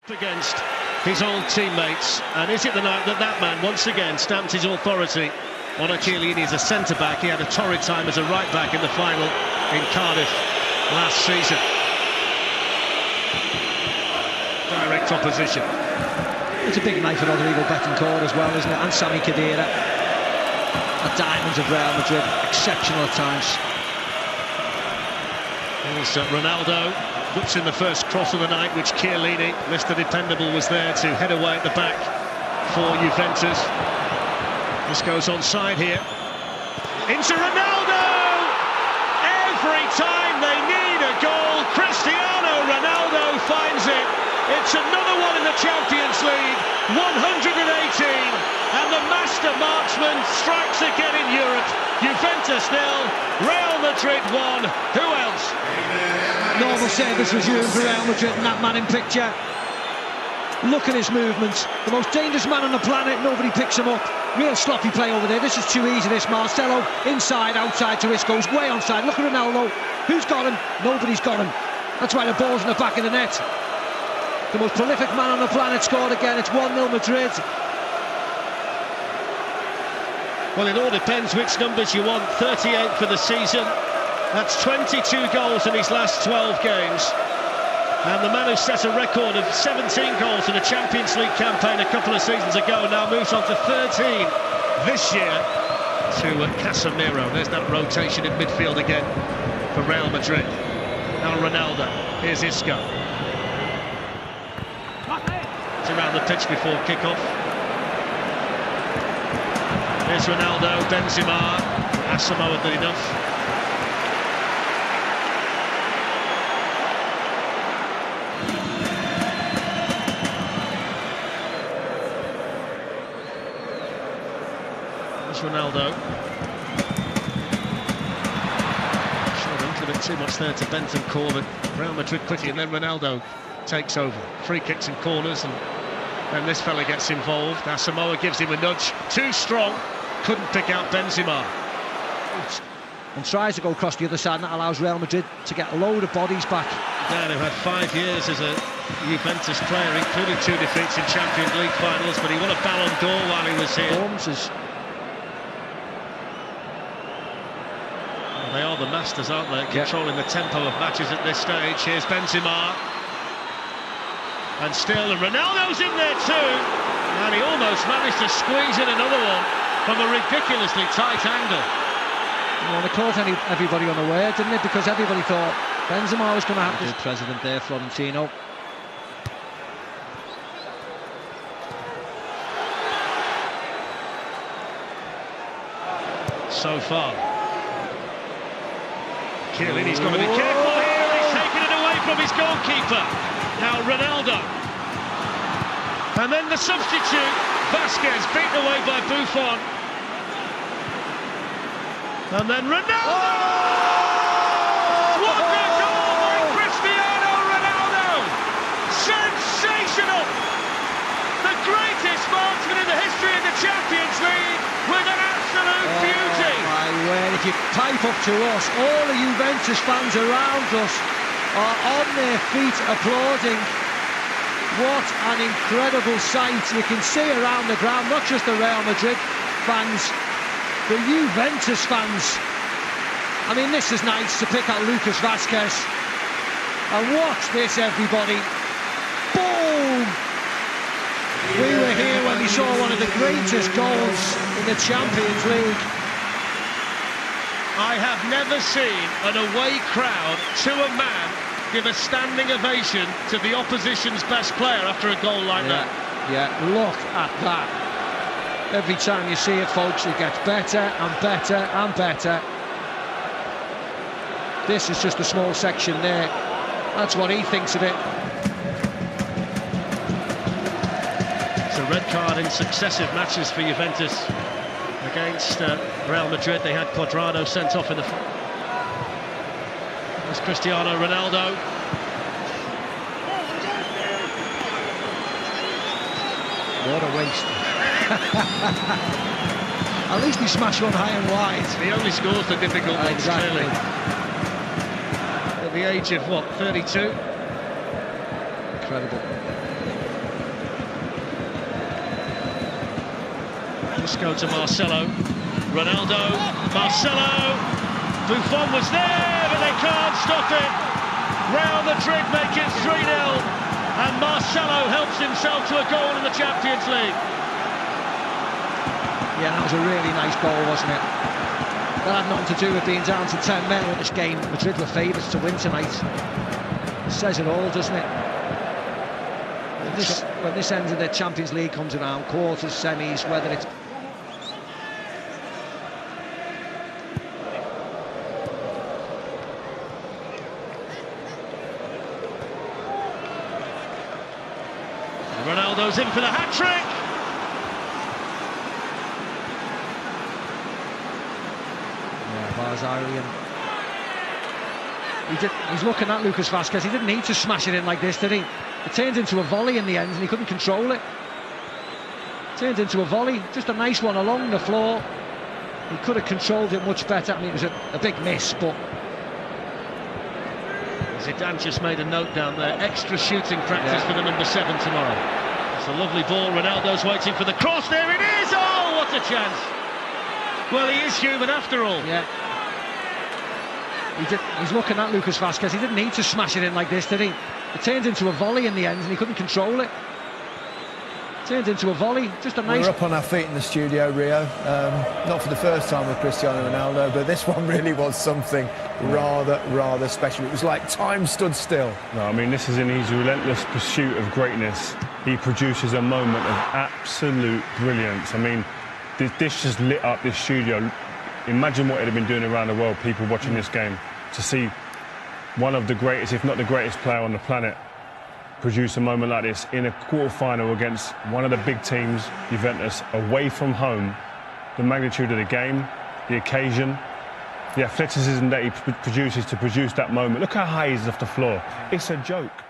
Against his old teammates, and is it the night that that man once again stamped his authority on Chiellini as a centre-back? He had a torrid time as a right-back in the final in Cardiff last season. Direct opposition. It's a big night for Rodrigo Betancourt as well, isn't it? And Sami Khedira. The diamonds of Real Madrid, exceptional at times. Here's Ronaldo. Whips in the first cross of the night, which Chiellini, Mr. Dependable, was there to head away at the back for Juventus. This goes onside here. Into Ronaldo! Every time they need a goal, Cristiano Ronaldo finds it. It's another one in the Champions League, 118, and the master marksman strikes again in Europe. Juventus 0, Real Madrid 1. Who else? Normal service resumed for Real Madrid, and that man in picture. Look at his movements. The most dangerous man on the planet, nobody picks him up. Real sloppy play over there. This is too easy, this. Marcelo, inside, outside to Isco's, way onside. Look at Ronaldo. Who's got him? Nobody's got him. That's why the ball's in the back of the net. The most prolific man on the planet scored again. It's 1-0 Madrid. Well, it all depends which numbers you want. 38 for the season. That's 22 goals in his last 12 games. And the man who set a record of 17 goals in a Champions League campaign a couple of seasons ago now moves on to 13 this year to Casemiro. There's that rotation in midfield again for Real Madrid. Now Ronaldo. Here's Isco. It's around the pitch before kick-off. Here's Ronaldo, Benzema. Asamoah did enough. Ronaldo. Showed a little bit too much there to Bentancur, but Real Madrid quickly, and then Ronaldo takes over. Free kicks and corners, and then this fella gets involved. Asamoah gives him a nudge. Too strong, couldn't pick out Benzema. And tries to go across the other side, and that allows Real Madrid to get a load of bodies back. Dan, who had 5 years as a Juventus player, including 2 defeats in Champions League finals, but he won a Ballon d'Or while he was here. They are the masters, aren't they? Controlling the tempo of matches at this stage. Here's Benzema. And still, and Ronaldo's in there too. And he almost managed to squeeze in another one from a ridiculously tight angle. Well, they caught everybody unaware, didn't it? Because everybody thought Benzema was going to have this. President there, Florentino. So far. Chiellini's got to be careful here, he's taken it away from his goalkeeper. Now Ronaldo. And then the substitute, Vasquez, beaten away by Buffon. And then Ronaldo! Oh! What a goal by Cristiano Ronaldo! Sensational! The greatest marksman in the history of the Champions League with an absolute beauty! My word, if you pipe up to us, all the Juventus fans around us are on their feet applauding. What an incredible sight. You can see around the ground, not just the Real Madrid fans, the Juventus fans. I mean, this is nice to pick out Lucas Vasquez. And watch this, everybody. Boom! We were here when we saw one of the greatest goals in the Champions League. I have never seen an away crowd to a man give a standing ovation to the opposition's best player after a goal like that. Yeah, look at that. Every time you see it, folks, it gets better and better and better. This is just a small section there. That's what he thinks of it. It's a red card in successive matches for Juventus. Against Real Madrid, they had Cuadrado sent off in the... There's Cristiano Ronaldo. What a waste. At least he smashed one high and wide. He only scores the difficult ones, exactly. Clearly. At the age of, what, 32? Incredible. Let's go to Marcelo. Ronaldo, Marcelo. Buffon was there, but they can't stop it. Real Madrid make it 3-0, and Marcelo helps himself to a goal in the Champions League. Yeah, that was a really nice goal, wasn't it? That had nothing to do with being down to 10 men in this game. Madrid were favourites to win tonight. It says it all, doesn't it? When this end of the Champions League comes around, quarters, semis, whether it's... Ronaldo's in for the hat-trick. He's looking at Lucas Vázquez. He didn't need to smash it in like this, did he? It turned into a volley in the end and he couldn't control it. Turned into a volley, just a nice one along the floor. He could have controlled it much better. I mean, it was a big miss, but... Zidane just made a note down there. Extra shooting practice for the number 7 tomorrow. It's a lovely ball. Ronaldo's waiting for the cross. There it is! Oh, what a chance! Well, he is human after all. Yeah. He's looking at Lucas Vázquez. He didn't need to smash it in like this, did he? It turned into a volley in the end and he couldn't control it. Turned into a volley, just a nice... We're up on our feet in the studio, Rio. Not for the first time with Cristiano Ronaldo, but this one really was something rather special. It was like time stood still. No, I mean, this is in his relentless pursuit of greatness. He produces a moment of absolute brilliance. I mean, this just lit up this studio. Imagine what it'd have been doing around the world, people watching this game, to see one of the greatest, if not the greatest player on the planet, produce a moment like this in a quarter-final against one of the big teams, Juventus, away from home. The magnitude of the game, the occasion, the athleticism that he produces to produce that moment. Look how high he's off the floor. It's a joke.